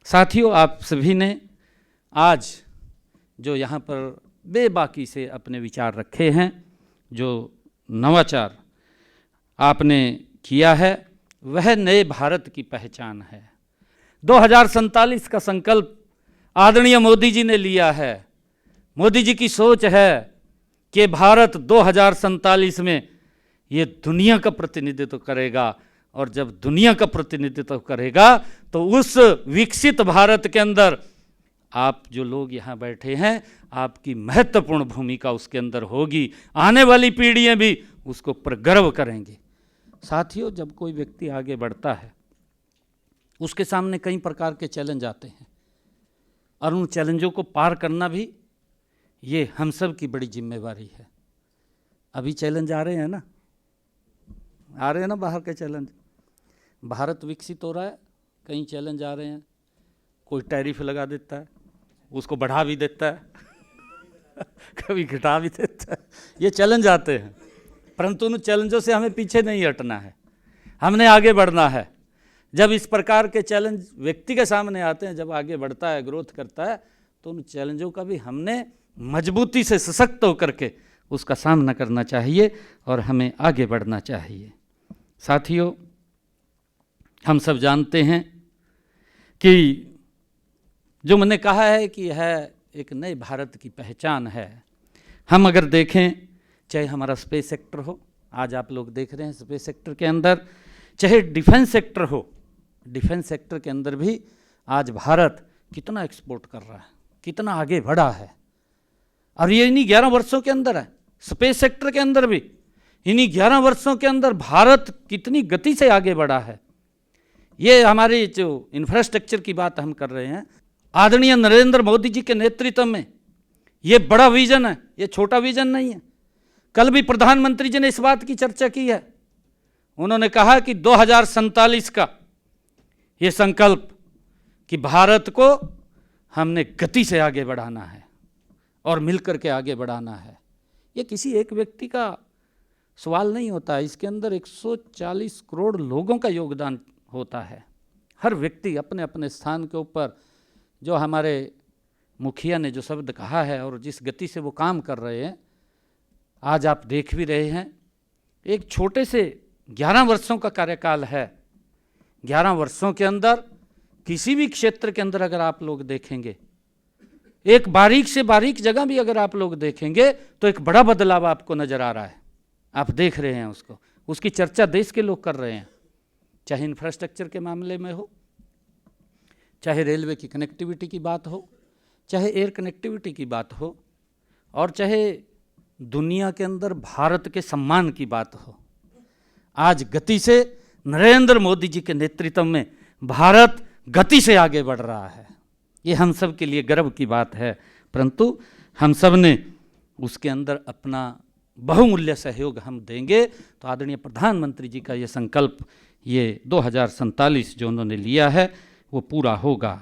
साथियों, आप सभी ने आज जो यहाँ पर बेबाकी से अपने विचार रखे हैं, जो नवाचार आपने किया है, वह नए भारत की पहचान है। 2047 का संकल्प आदरणीय मोदी जी ने लिया है। मोदी जी की सोच है कि भारत 2047 में ये दुनिया का प्रतिनिधित्व करेगा, और जब दुनिया का प्रतिनिधित्व करेगा तो उस विकसित भारत के अंदर आप जो लोग यहाँ बैठे हैं, आपकी महत्वपूर्ण भूमिका उसके अंदर होगी। आने वाली पीढ़ियाँ भी उसको पर गर्व करेंगी। साथियों, जब कोई व्यक्ति आगे बढ़ता है, उसके सामने कई प्रकार के चैलेंज आते हैं, और उन चैलेंजों को पार करना भी ये हम सब की बड़ी जिम्मेवारी है। अभी चैलेंज आ रहे हैं ना, बाहर के चैलेंज। भारत विकसित हो रहा है, कई चैलेंज आ रहे हैं। कोई टैरिफ लगा देता है, उसको बढ़ा भी देता है कभी घटा भी देता है। ये चैलेंज आते हैं, परंतु उन चैलेंजों से हमें पीछे नहीं हटना है, हमने आगे बढ़ना है। जब इस प्रकार के चैलेंज व्यक्ति के सामने आते हैं, जब आगे बढ़ता है, ग्रोथ करता है, तो उन चैलेंजों का भी हमने मजबूती से सशक्त होकर के उसका सामना करना चाहिए और हमें आगे बढ़ना चाहिए। साथियों, हम सब जानते हैं कि जो मैंने कहा है कि यह एक नए भारत की पहचान है। हम अगर देखें, चाहे हमारा स्पेस सेक्टर हो, आज आप लोग देख रहे हैं स्पेस सेक्टर के अंदर, चाहे डिफेंस सेक्टर हो, डिफेंस सेक्टर के अंदर भी आज भारत कितना एक्सपोर्ट कर रहा है, कितना आगे बढ़ा है। और ये इन्हीं 11 वर्षों के अंदर है। स्पेस सेक्टर के अंदर भी इन्हीं 11 वर्षों के अंदर भारत कितनी गति से आगे बढ़ा है। ये हमारी जो इंफ्रास्ट्रक्चर की बात हम कर रहे हैं, आदरणीय नरेंद्र मोदी जी के नेतृत्व में ये बड़ा विजन है, ये छोटा विजन नहीं है। कल भी प्रधानमंत्री जी ने इस बात की चर्चा की है। उन्होंने कहा कि 2047 का ये संकल्प कि भारत को हमने गति से आगे बढ़ाना है और मिलकर के आगे बढ़ाना है। ये किसी एक व्यक्ति का सवाल नहीं होता, इसके अंदर 140 करोड़ लोगों का योगदान होता है। हर व्यक्ति अपने अपने स्थान के ऊपर, जो हमारे मुखिया ने जो शब्द कहा है और जिस गति से वो काम कर रहे हैं, आज आप देख भी रहे हैं। एक छोटे से 11 वर्षों का कार्यकाल है। 11 वर्षों के अंदर किसी भी क्षेत्र के अंदर अगर आप लोग देखेंगे, एक बारीक से बारीक जगह भी अगर आप लोग देखेंगे, तो एक बड़ा बदलाव आपको नजर आ रहा है। आप देख रहे हैं उसको, उसकी चर्चा देश के लोग कर रहे हैं। चाहे इंफ्रास्ट्रक्चर के मामले में हो, चाहे रेलवे की कनेक्टिविटी की बात हो, चाहे एयर कनेक्टिविटी की बात हो, और चाहे दुनिया के अंदर भारत के सम्मान की बात हो। आज गति से नरेंद्र मोदी जी के नेतृत्व में भारत गति से आगे बढ़ रहा है। ये हम सब के लिए गर्व की बात है, परंतु हम सब ने उसके अंदर अपना बहुमूल्य सहयोग हम देंगे तो आदरणीय प्रधानमंत्री जी का ये संकल्प, ये 2047 जो उन्होंने लिया है, वो पूरा होगा।